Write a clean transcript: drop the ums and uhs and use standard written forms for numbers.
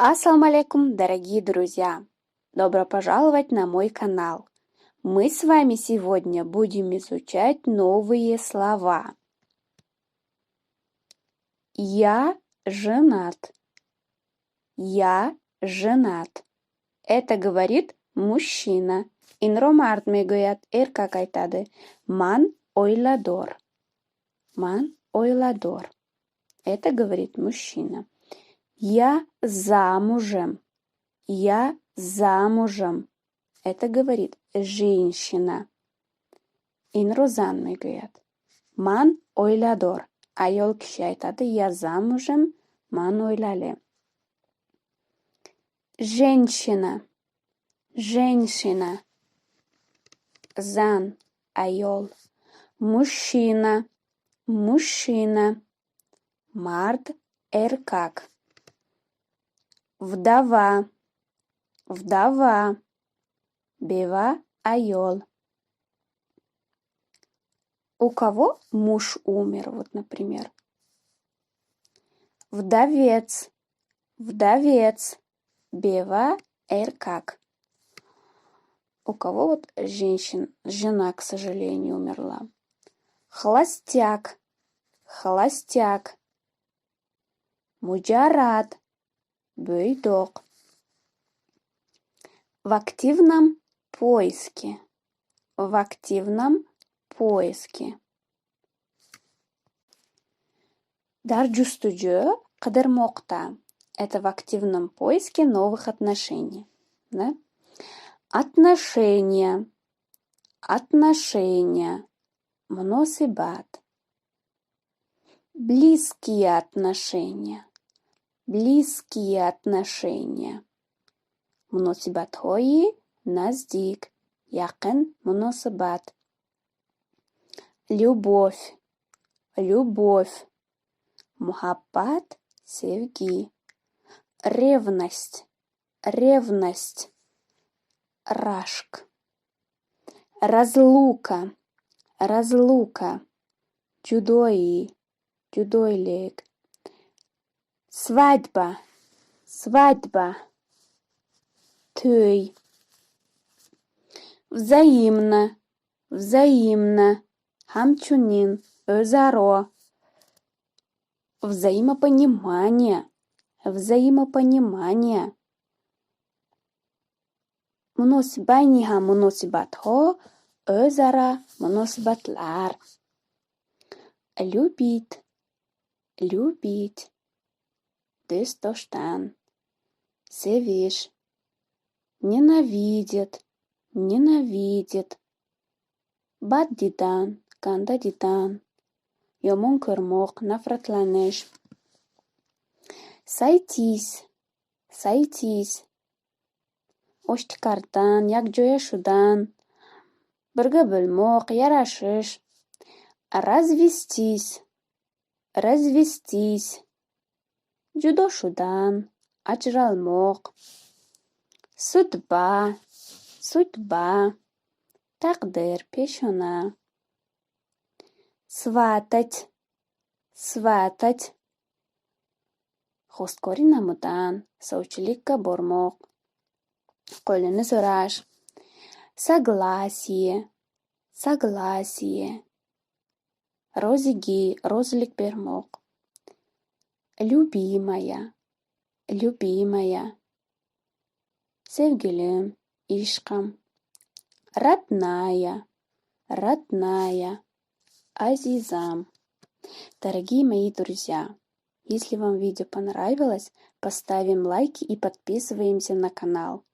Ассаламу алейкум, дорогие друзья! Добро пожаловать на мой канал. Мы с вами сегодня будем изучать новые слова. Я женат. Я женат. Это говорит мужчина. Инромард мегоят эркак айтады. Ман ойладор. Ман ойладор. Это говорит мужчина. Я замужем. Я замужем. Это говорит женщина. Инрозан мегоят. Ман ойладор. Ayol kishi aytadi, я замужем, man o'ylali. Женщина. Женщина. Зан. Ayol. Мужчина. Мужчина. Мард. Эркак. Вдова. Вдова. Бева. Ayol. У кого муж умер, вот, например. Вдовец. Вдовец. Бева. Эркак. У кого вот жена, к сожалению, умерла. Холостяк. Холостяк. Муджарат. Бейдок. В активном поиске. В активном поиске. Дар жустужу кыдырмокта. Это в активном поиске новых отношений. Да? Отношения. Отношения. Мносибат. Близкие отношения. Близкие отношения. Мносибат хои наздик. Якын мносибат. Любовь. Любовь. Мухаббат. Sevgi. Ревность. Ревность. Рашк. Разлука. Разлука. Judoyi. Judoylик. Свадьба. Свадьба. Төй. Взаимно. Взаимно. Хамчунин. Өзаро. Взаимопонимание. Взаимопонимание. Муносибайниха муносибатхо. Өзара муносибатлар. Любить. Любить. Дестоштан. Севиш. Ненавидит. Ненавидит. Баддидан. Кандадидан. Йомон көрмок. Нафратланыш. Сойтись. Сойтись. Оштикардан. Якжояшудан. Бірге білмок. Ярашыш. Развестись. Развестись. Жудошудан. Ажралмок. Судьба. Судьба. Тақдир. Пешона. Сватать. Сватать. Хосткори намудан. Соучиликка бормок. Қолыны сұраш. Согласие. Согласие. Розиги. Розлик бермок. Любимая. Любимая. Sevgilim. Ишкам. Родная. Родная. Азизам. Дорогие мои друзья, если вам видео понравилось, поставим лайки и подписываемся на канал.